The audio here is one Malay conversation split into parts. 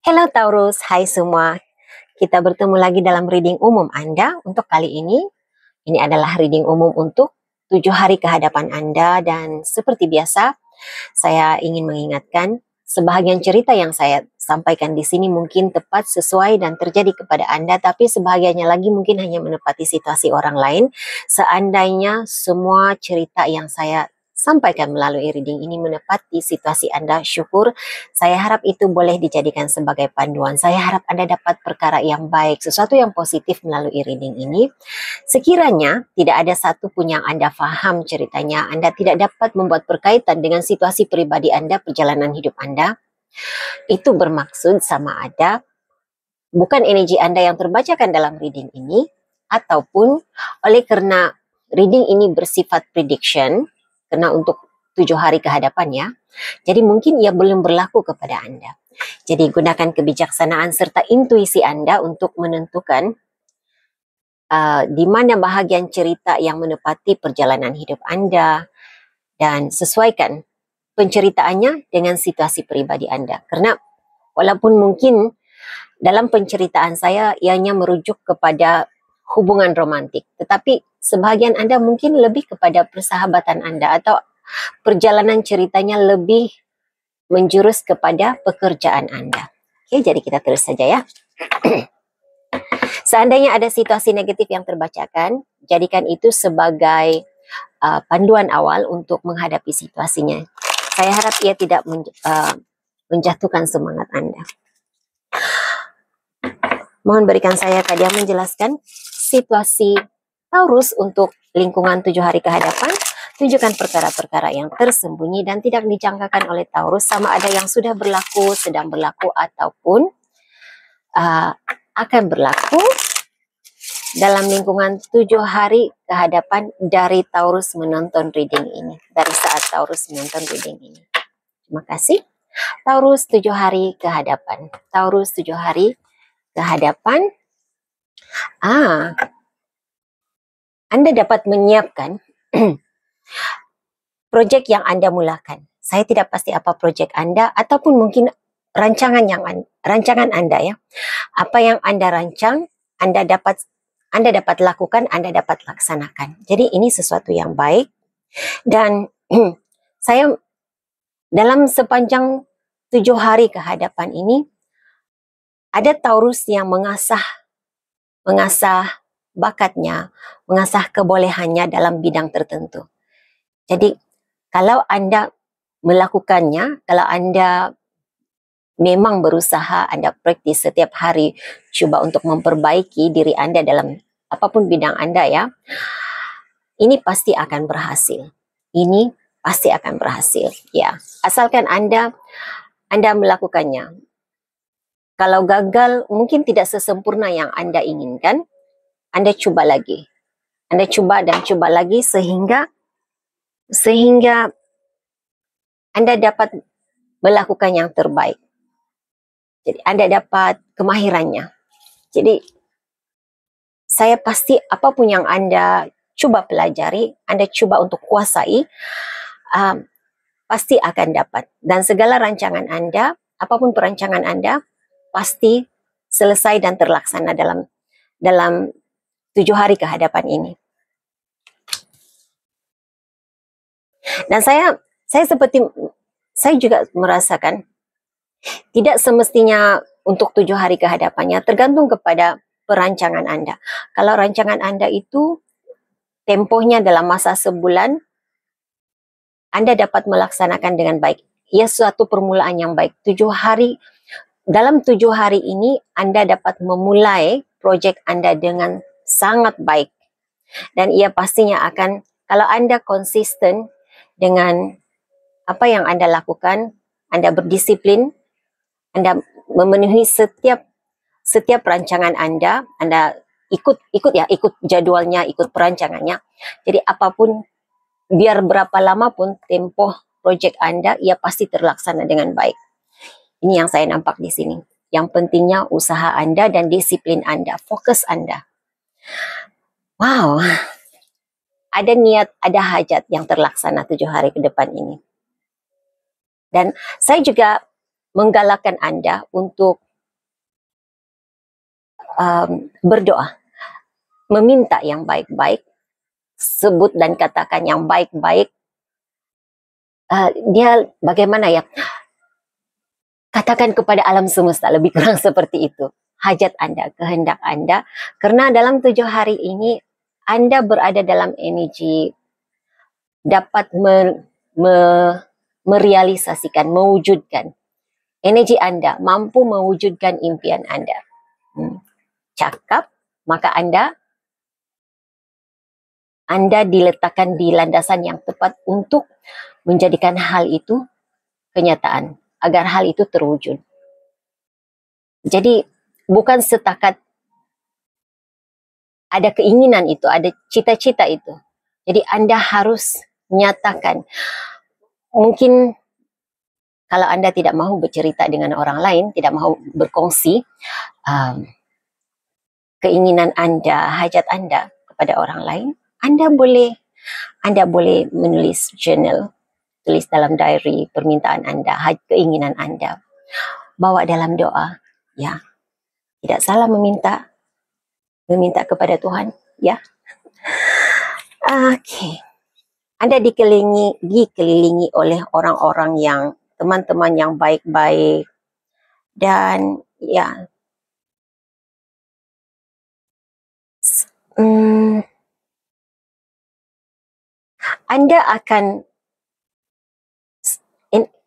Hello Taurus, hai semua. Kita bertemu lagi dalam reading umum Anda. Untuk kali ini adalah reading umum untuk 7 hari kehadapan Anda. Dan seperti biasa, saya ingin mengingatkan sebahagian cerita yang saya sampaikan di sini mungkin tepat, sesuai, dan terjadi kepada Anda. Tapi sebahagiannya lagi mungkin hanya menepati situasi orang lain. Seandainya semua cerita yang saya sampaikan melalui reading ini menepati situasi Anda, syukur. Saya harap itu boleh dijadikan sebagai panduan. Saya harap Anda dapat perkara yang baik, sesuatu yang positif melalui reading ini. Sekiranya tidak ada satu pun yang Anda faham ceritanya, Anda tidak dapat membuat berkaitan dengan situasi pribadi Anda, perjalanan hidup Anda, itu bermaksud sama ada bukan energi Anda yang terbacakan dalam reading ini, ataupun oleh karena reading ini bersifat prediction, karena untuk 7 hari ke hadapan ya, jadi mungkin ia belum berlaku kepada Anda. Jadi gunakan kebijaksanaan serta intuisi Anda untuk menentukan di mana bahagian cerita yang menepati perjalanan hidup Anda, dan sesuaikan penceritaannya dengan situasi pribadi Anda. Karena walaupun mungkin dalam penceritaan saya ianya merujuk kepada hubungan romantik, tetapi sebahagian Anda mungkin lebih kepada persahabatan Anda, atau perjalanan ceritanya lebih menjurus kepada pekerjaan Anda. Oke, jadi kita terus saja ya. Seandainya ada situasi negatif yang terbacakan, jadikan itu sebagai panduan awal untuk menghadapi situasinya. Saya harap ia tidak menjatuhkan semangat Anda. Mohon berikan saya tadi menjelaskan situasi Taurus untuk lingkungan 7 hari ke hadapan. Tunjukkan perkara-perkara yang tersembunyi dan tidak dijangkakan oleh Taurus, sama ada yang sudah berlaku, sedang berlaku, ataupun akan berlaku dalam lingkungan 7 hari ke hadapan dari Taurus menonton reading ini, dari saat Taurus menonton reading ini. Terima kasih. Taurus 7 hari ke hadapan. Taurus 7 hari ke hadapan. Anda dapat menyiapkan proyek yang Anda mulakan. Saya tidak pasti apa proyek Anda, ataupun mungkin rancangan Anda ya. Apa yang Anda rancang, Anda dapat lakukan, Anda dapat laksanakan. Jadi ini sesuatu yang baik. Dan saya dalam sepanjang 7 hari ke hadapan ini, ada Taurus yang mengasah bakatnya, mengasah kebolehannya dalam bidang tertentu. Jadi kalau Anda melakukannya, kalau Anda memang berusaha, Anda praktis setiap hari, coba untuk memperbaiki diri Anda dalam apapun bidang Anda ya, ini pasti akan berhasil. Ini pasti akan berhasil ya. Asalkan Anda melakukannya. Kalau gagal mungkin tidak sesempurna yang Anda inginkan, Anda coba lagi. Anda coba dan coba lagi sehingga Anda dapat melakukan yang terbaik. Jadi Anda dapat kemahirannya. Jadi saya pasti apapun yang Anda coba pelajari, Anda coba untuk kuasai, pasti akan dapat. Dan segala rancangan Anda, apapun perancangan Anda, pasti selesai dan terlaksana dalam 7 hari ke hadapan ini. Dan saya juga merasakan tidak semestinya untuk 7 hari ke hadapannya, tergantung kepada perancangan Anda. Kalau rancangan Anda itu tempohnya dalam masa sebulan, Anda dapat melaksanakan dengan baik. Ya, suatu permulaan yang baik. Dalam 7 hari ini Anda dapat memulai proyek Anda dengan sangat baik. Dan ia pastinya akan, kalau Anda konsisten dengan apa yang Anda lakukan, Anda berdisiplin, Anda memenuhi setiap rancangan Anda ikut jadwalnya, ikut perancangannya. Jadi apapun, biar berapa lama pun tempo proyek Anda, ia pasti terlaksana dengan baik. Ini yang saya nampak di sini. Yang pentingnya usaha Anda dan disiplin Anda, fokus Anda. Wow, ada niat, ada hajat yang terlaksana 7 hari ke depan ini. Dan saya juga menggalakkan Anda untuk berdoa, meminta yang baik-baik, sebut dan katakan yang baik-baik. Dia bagaimana ya? Katakan kepada alam semesta, lebih kurang seperti itu. Hajat Anda, kehendak Anda. Karena dalam 7 hari ini, Anda berada dalam energi dapat merealisasikan, mewujudkan. Energi Anda mampu mewujudkan impian Anda. Cakap, maka Anda diletakkan di landasan yang tepat untuk menjadikan hal itu kenyataan, agar hal itu terwujud. Jadi bukan setakat ada keinginan itu, ada cita-cita itu. Jadi Anda harus nyatakan. Mungkin kalau Anda tidak mau bercerita dengan orang lain, tidak mau berkongsi keinginan Anda, hajat Anda kepada orang lain, Anda boleh menulis journal, tulis dalam diary permintaan Anda, keinginan Anda, bawa dalam doa, ya. Tidak salah meminta kepada Tuhan, ya. Oke. Anda dikelilingi oleh orang-orang yang teman-teman yang baik-baik, dan ya, Anda akan,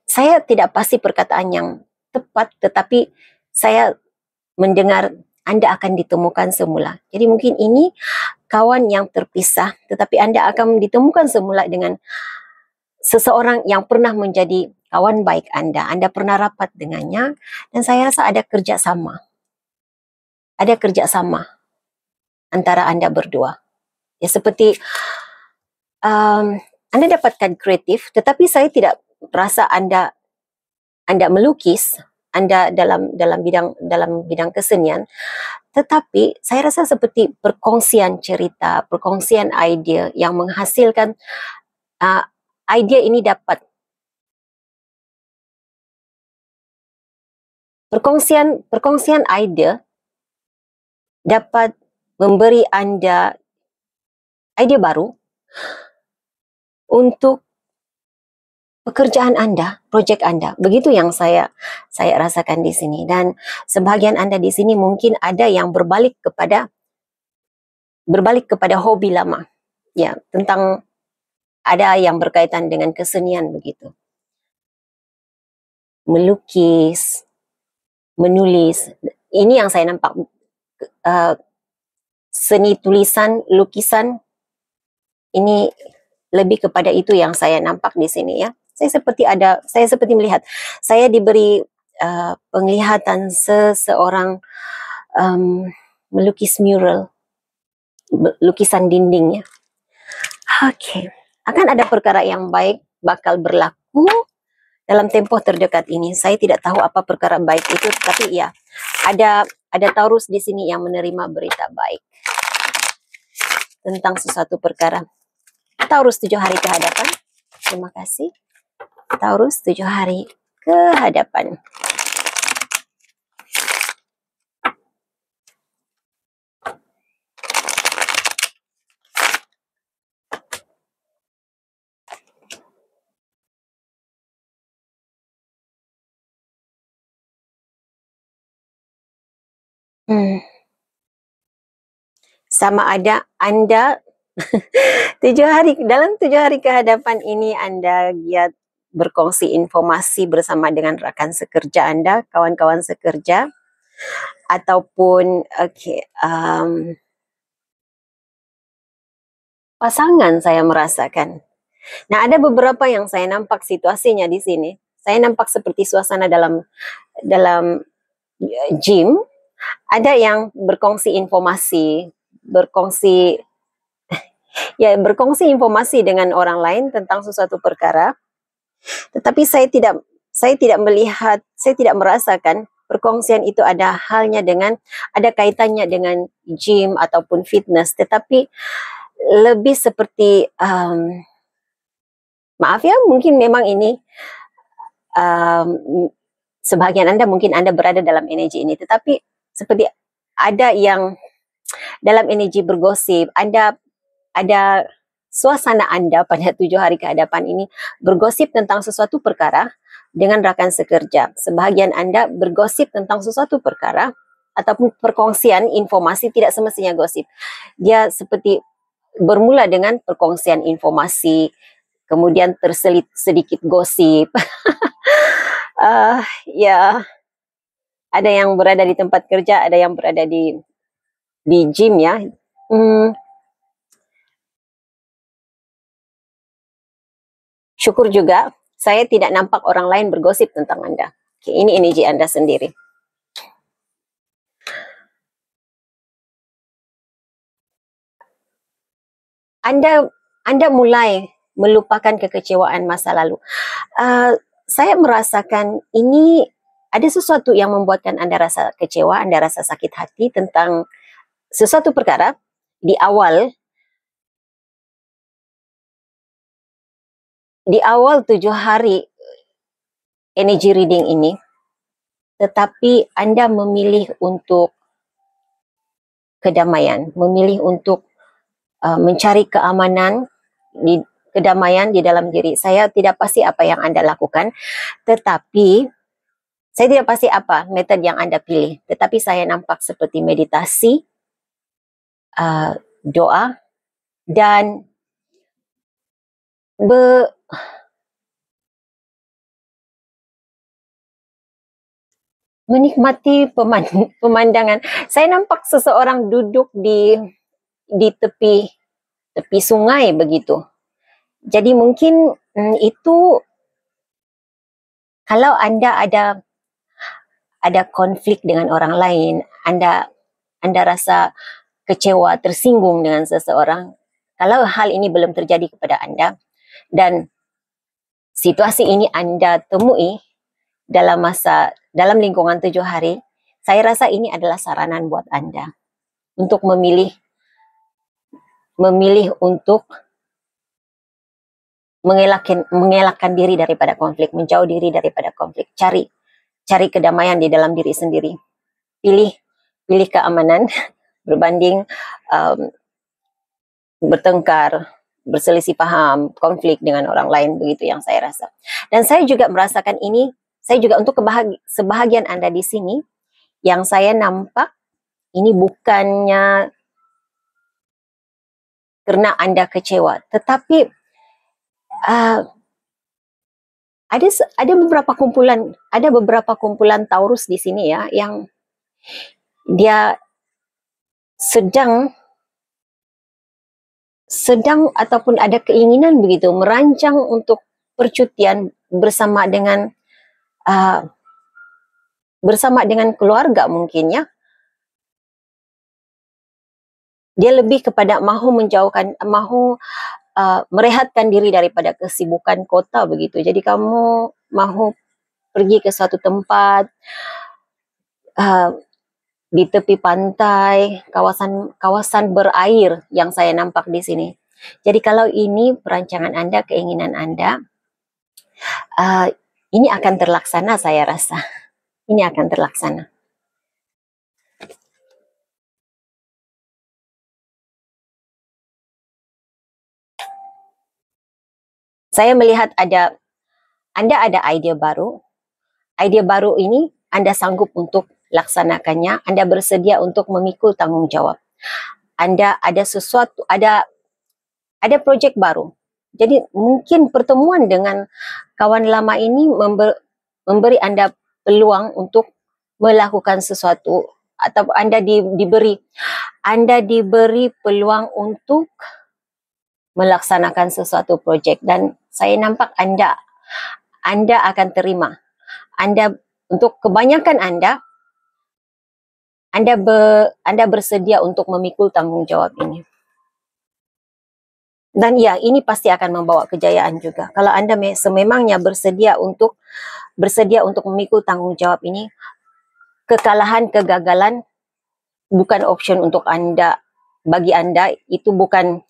saya tidak pasti perkataan yang tepat, tetapi saya mendengar Anda akan ditemukan semula. Jadi mungkin ini kawan yang terpisah, tetapi Anda akan ditemukan semula dengan seseorang yang pernah menjadi kawan baik Anda. Anda pernah rapat dengannya, dan saya rasa ada kerjasama. Ada kerjasama antara Anda berdua. Ya, seperti Anda dapatkan kreatif, tetapi saya tidak rasa Anda melukis, Anda dalam bidang kesenian, tetapi saya rasa seperti perkongsian cerita, perkongsian idea yang menghasilkan idea ini dapat perkongsian idea dapat memberi Anda ide baru untuk pekerjaan Anda, proyek Anda. Begitu yang saya rasakan di sini. Dan sebagian Anda di sini mungkin ada yang berbalik kepada hobi lama. Ya, tentang ada yang berkaitan dengan kesenian begitu. Melukis, menulis. Ini yang saya nampak. Seni tulisan, lukisan, ini lebih kepada itu yang saya nampak di sini, ya. Saya seperti melihat, saya diberi penglihatan seseorang melukis mural, lukisan dindingnya. Oke. Akan ada perkara yang baik bakal berlaku dalam tempoh terdekat ini. Saya tidak tahu apa perkara baik itu, tapi ya, ada Taurus di sini yang menerima berita baik tentang sesuatu perkara. Taurus 7 hari ke hadapan. Terima kasih. Taurus 7 hari ke hadapan. Sama ada Anda 7 hari ke hadapan ini Anda giat berkongsi informasi bersama dengan rekan sekerja Anda, kawan-kawan sekerja, ataupun pasangan saya merasakan. Nah, ada beberapa yang saya nampak situasinya di sini. Saya nampak seperti suasana dalam gym. Ada yang berkongsi informasi, berkongsi informasi dengan orang lain tentang sesuatu perkara. Tetapi saya tidak melihat, saya tidak merasakan perkongsian itu ada kaitannya dengan gym ataupun fitness, tetapi lebih seperti maaf ya, mungkin memang ini sebagian Anda mungkin Anda berada dalam energi ini, tetapi seperti ada yang dalam energi bergosip, ada suasana Anda pada 7 hari ke hadapan ini bergosip tentang sesuatu perkara dengan rakan sekerja. Sebahagian Anda bergosip tentang sesuatu perkara ataupun perkongsian informasi, tidak semestinya gosip. Dia seperti bermula dengan perkongsian informasi, kemudian terselit sedikit gosip. Ya, ada yang berada di tempat kerja, ada yang berada di gym ya. Syukur juga saya tidak nampak orang lain bergosip tentang Anda. Oke, ini energi Anda sendiri. Anda mulai melupakan kekecewaan masa lalu. Saya merasakan ini ada sesuatu yang membuatkan Anda rasa kecewa, Anda rasa sakit hati tentang sesuatu perkara di awal 7 hari energy reading ini, tetapi Anda memilih untuk kedamaian, memilih untuk mencari keamanan, kedamaian di dalam diri. Saya tidak pasti apa yang Anda lakukan, tetapi saya tidak pasti apa metode yang Anda pilih, tetapi saya nampak seperti meditasi, doa, dan menikmati pemandangan. Saya nampak seseorang duduk di tepi sungai begitu. Jadi mungkin itu kalau Anda ada konflik dengan orang lain, Anda rasa kecewa, tersinggung dengan seseorang. Kalau hal ini belum terjadi kepada Anda dan situasi ini Anda temui dalam lingkungan 7 hari, saya rasa ini adalah saranan buat Anda untuk memilih untuk mengelakkan diri daripada konflik, menjauh diri daripada konflik, cari kedamaian di dalam diri sendiri. Pilih keamanan berbanding bertengkar, berselisih paham, konflik dengan orang lain, begitu yang saya rasa. Dan saya juga merasakan ini, saya juga untuk sebahagian Anda di sini, yang saya nampak ini bukannya karena Anda kecewa, tetapi ada beberapa kumpulan Taurus di sini ya, yang dia sedang ataupun ada keinginan begitu merancang untuk percutian bersama dengan keluarga mungkin ya. Dia lebih kepada mahu merehatkan diri daripada kesibukan kota begitu. Jadi kamu mahu pergi ke suatu tempat di tepi pantai, kawasan berair yang saya nampak di sini. Jadi kalau ini perancangan Anda, keinginan Anda, ini akan terlaksana, saya rasa. Ini akan terlaksana. Saya melihat Anda ada ide baru. Ide baru ini Anda sanggup untuk laksanakannya. Anda bersedia untuk memikul tanggung jawab. Anda ada sesuatu, ada proyek baru. Jadi mungkin pertemuan dengan kawan lama ini memberi Anda peluang untuk melakukan sesuatu, atau Anda diberi peluang untuk melaksanakan sesuatu proyek, dan saya nampak Anda akan terima. Untuk kebanyakan Anda bersedia untuk memikul tanggung jawab ini. Dan ya, ini pasti akan membawa kejayaan juga. Kalau Anda sememangnya bersedia untuk memikul tanggung jawab ini, kekalahan, kegagalan bukan option untuk Anda. Bagi Anda itu bukan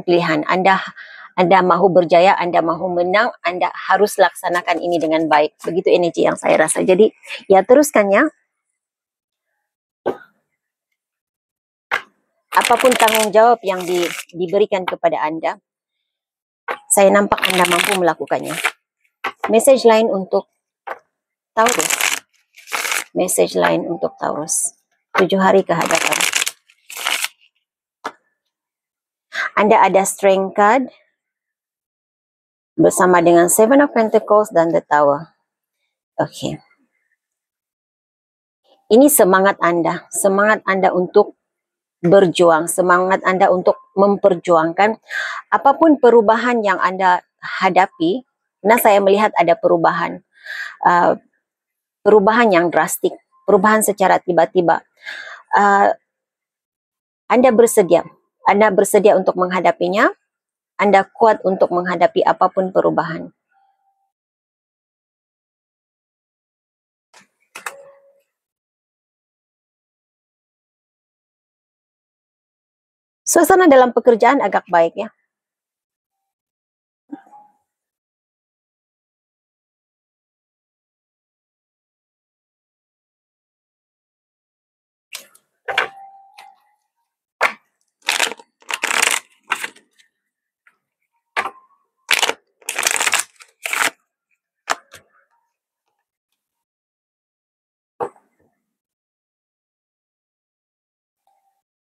pilihan. Anda mahu berjaya, Anda mahu menang, Anda harus laksanakan ini dengan baik. Begitu energi yang saya rasa. Jadi ya, teruskan ya. apapun tanggung jawab yang diberikan kepada Anda, saya nampak Anda mampu melakukannya. Message lain untuk Taurus. Message lain untuk Taurus. 7 hari kehadapan. Anda ada Strength card bersama dengan Seven of Pentacles dan The Tower. Oke. Ini semangat Anda untuk berjuang, semangat Anda untuk memperjuangkan apapun perubahan yang Anda hadapi. Nah, saya melihat ada perubahan yang drastik, perubahan secara tiba-tiba. Anda bersedia untuk menghadapinya. Anda kuat untuk menghadapi apapun perubahan. Suasana dalam pekerjaan agak baik ya.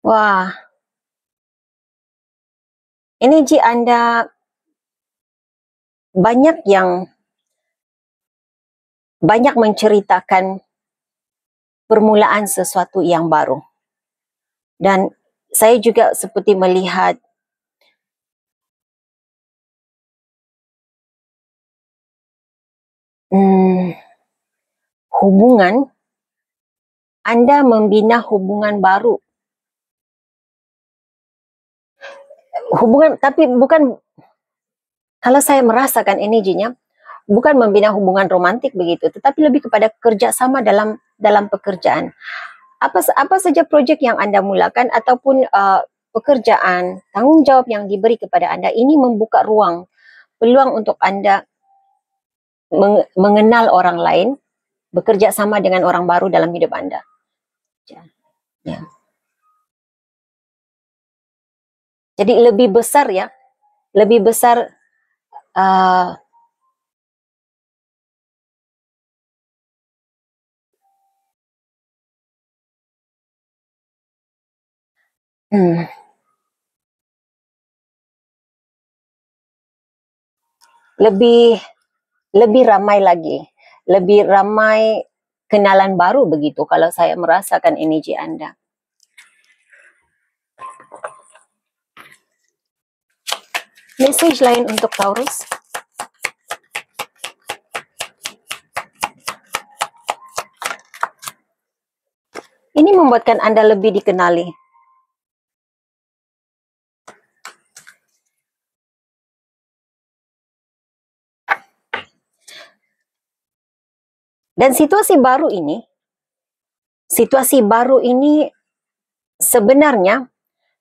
Wah, energi Anda banyak menceritakan permulaan sesuatu yang baru. Dan saya juga seperti melihat hubungan, Anda membina hubungan baru. Tapi bukan, kalau saya merasakan energinya, bukan membina hubungan romantik begitu, tetapi lebih kepada kerjasama dalam pekerjaan. Apa saja proyek yang Anda mulakan ataupun pekerjaan, tanggung jawab yang diberi kepada Anda, ini membuka peluang untuk Anda mengenal orang lain, bekerja sama dengan orang baru dalam hidup Anda. Ya. Jadi lebih besar ya, lebih besar lebih ramai lagi, lebih ramai kenalan baru begitu kalau saya merasakan energi Anda. Message lain untuk Taurus. Ini membuatkan Anda lebih dikenali. Dan situasi baru ini sebenarnya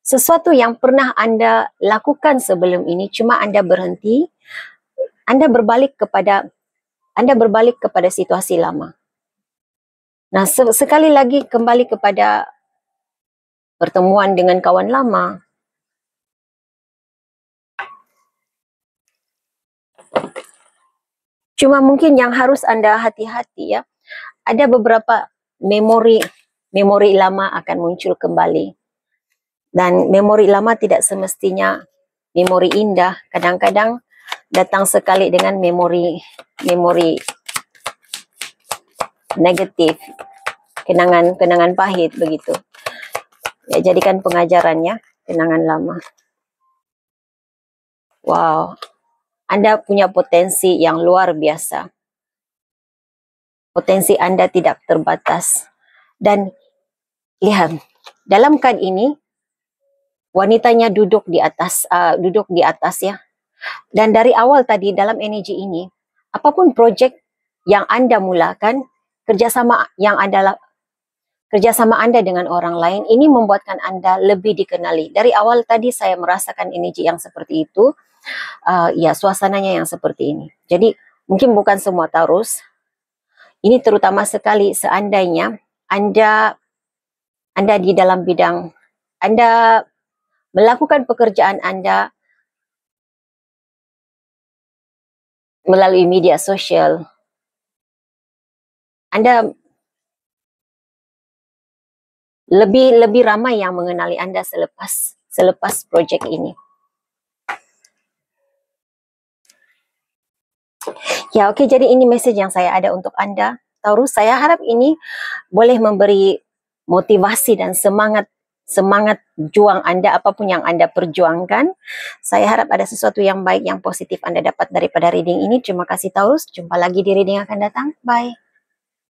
sesuatu yang pernah Anda lakukan sebelum ini, cuma Anda berhenti, Anda berbalik kepada situasi lama. Nah, sekali lagi kembali kepada pertemuan dengan kawan lama. Cuma mungkin yang harus Anda hati-hati ya, ada beberapa memori lama akan muncul kembali. Dan memori lama tidak semestinya memori indah, kadang-kadang datang sekali dengan memori negatif, kenangan pahit begitu. Ya, jadikan pengajarannya kenangan lama. Wow, Anda punya potensi yang luar biasa. Potensi Anda tidak terbatas. Dan lihat, dalam kad ini wanitanya duduk di atas ya. Dan dari awal tadi dalam energi ini, apapun proyek yang Anda mulakan, kerjasama Anda dengan orang lain, ini membuatkan Anda lebih dikenali. Dari awal tadi saya merasakan energi yang seperti itu, ya suasananya yang seperti ini. Jadi mungkin bukan semua Taurus, ini terutama sekali seandainya Anda di dalam bidang Anda melakukan pekerjaan Anda melalui media sosial, Anda lebih ramai yang mengenali Anda selepas projek ini. Ya, oke, jadi ini message yang saya ada untuk Anda, Taurus. Saya harap ini boleh memberi motivasi dan semangat juang Anda, apapun yang Anda perjuangkan. Saya harap ada sesuatu yang baik, yang positif Anda dapat daripada reading ini. Terima kasih, Taurus. Jumpa lagi di reading akan datang. Bye.